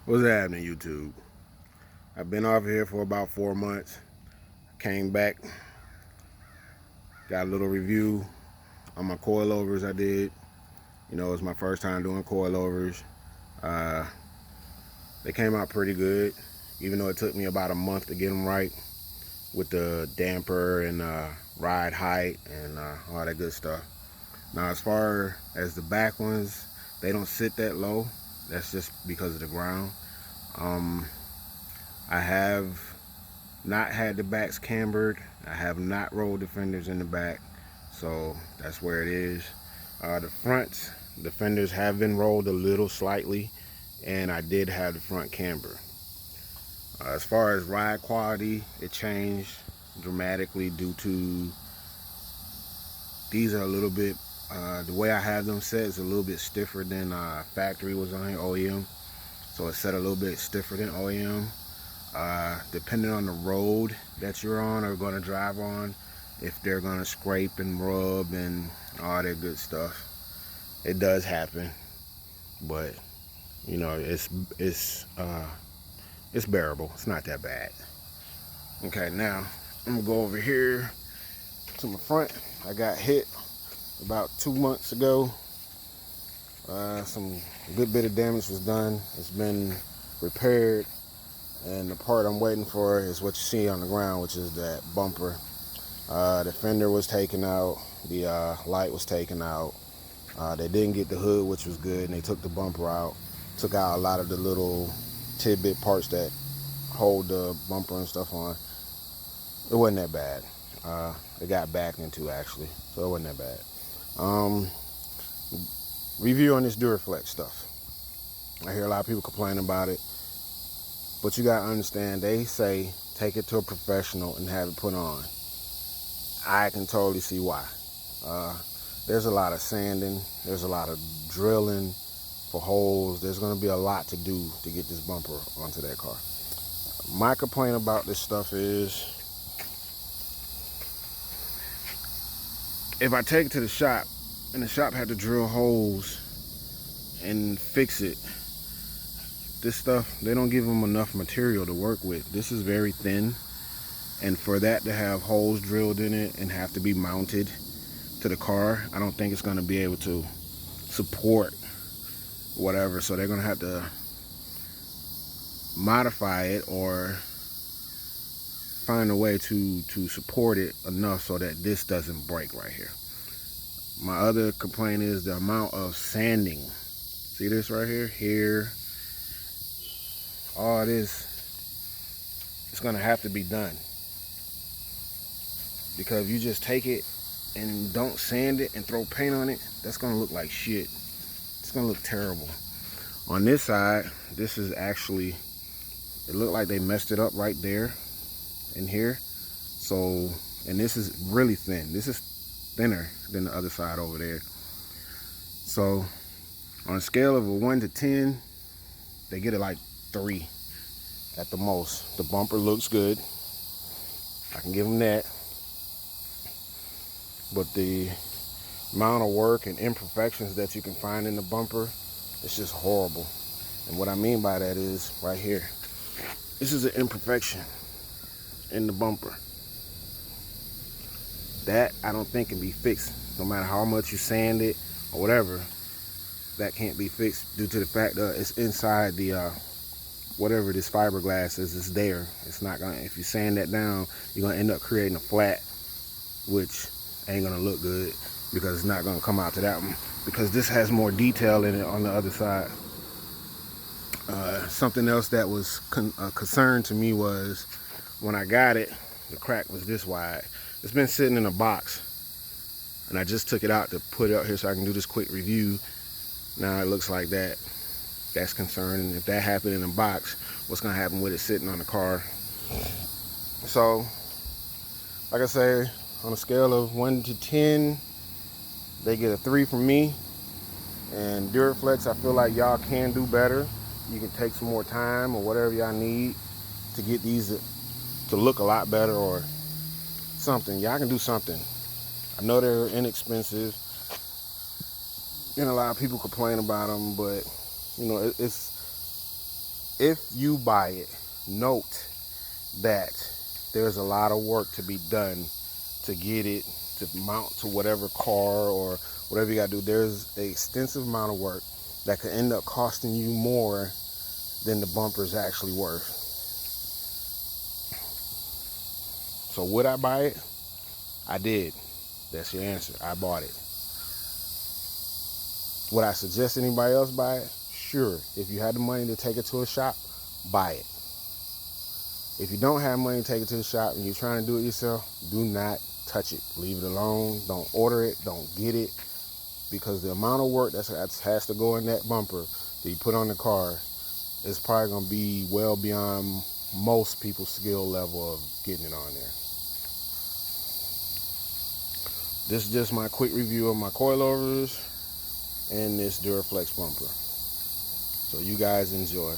What's happening, YouTube? I've been off here for about 4 months. Came back, got a little review on my coilovers I did. You know, it's my first time doing coilovers. Uh, they came out pretty good, even though it took me about a month to get them right with the damper and ride height and all that good stuff. Now, as far as the back ones, they don't sit that low. That's just because of the ground. I have not had the backs cambered. I have not rolled the fenders in the back, so that's where it is. The fronts, the fenders have been rolled a little slightly, and I did have the front camber. As far as ride quality, it changed dramatically due to these are a little bit, the way I have them set is a little bit stiffer than factory was on here, OEM. So it's set a little bit stiffer than OEM. Depending on the road that you're on or going to drive on, if they're going to scrape and rub and all that good stuff, it does happen. But you know, it's bearable. It's not that bad. Okay, now I'm gonna go over here to my front. I got hit about 2 months ago. Some good bit of damage was done. It's been repaired. And the part I'm waiting for is what you see on the ground, which is that bumper. The fender was taken out, the light was taken out. They didn't get the hood, which was good, and they took the bumper out. Took out a lot of the little tidbit parts that hold the bumper and stuff on. It wasn't that bad. It got backed into, actually, so it wasn't that bad. Review on this Duraflex stuff. I hear a lot of people complaining about it. But you gotta understand, they say take it to a professional and have it put on. I can totally see why. There's a lot of sanding, there's a lot of drilling for holes. There's gonna be a lot to do to get this bumper onto that car. My complaint about this stuff is, if I take it to the shop and the shop had to drill holes and fix it, this stuff, they don't give them enough material to work with. This is very thin, and for that to have holes drilled in it and have to be mounted to the car, I don't think it's going to be able to support whatever. So they're going to have to modify it or find a way to support it enough so that this doesn't break right here. My other complaint is the amount of sanding. See this right here, all this, it's gonna have to be done, because if you just take it and don't sand it and throw paint on it, that's gonna look like shit. It's gonna look terrible. On this side, this is actually, it looked like they messed it up right there in here. So, and this is really thin. This is thinner than the other side over there. So on a scale of a 1 to 10, they get it like 3 at the most. The bumper looks good, I can give them that, but the amount of work and imperfections that you can find in the bumper, it's just horrible. And what I mean by that is right here, this is an imperfection in the bumper that I don't think can be fixed. No matter how much you sand it or whatever, that can't be fixed due to the fact that it's inside the whatever this fiberglass is. It's there. It's not gonna, if you sand that down, you're gonna end up creating a flat, which ain't gonna look good, because it's not gonna come out to that one, because this has more detail in it on the other side. Something else that was a concern to me was, when I got it, the crack was this wide. It's been sitting in a box, and I just took it out to put it up here so I can do this quick review. Now it looks like that. That's concerning. If that happened in a box, what's gonna happen with it sitting on the car? So, like I say, on a scale of 1 to 10, they get a 3 from me. And Duraflex, I feel like y'all can do better. You can take some more time or whatever y'all need to get these to look a lot better, or something. Y'all can do something. I know they're inexpensive, and a lot of people complain about them, but you know, it's If you buy it, note that there's a lot of work to be done to get it to mount to whatever car or whatever you got to do. There's an extensive amount of work that could end up costing you more than the bumper is actually worth. So would I buy it? I did. That's your answer. I bought it. Would I suggest anybody else buy it? Sure. If you had the money to take it to a shop, buy it. If you don't have money to take it to the shop and you're trying to do it yourself, do not touch it. Leave it alone. Don't order it. Don't get it. Because the amount of work that has to go in that bumper that you put on the car is probably going to be well beyond most people's skill level of getting it on there. This is just my quick review of my coilovers and this Duraflex bumper. So you guys enjoy.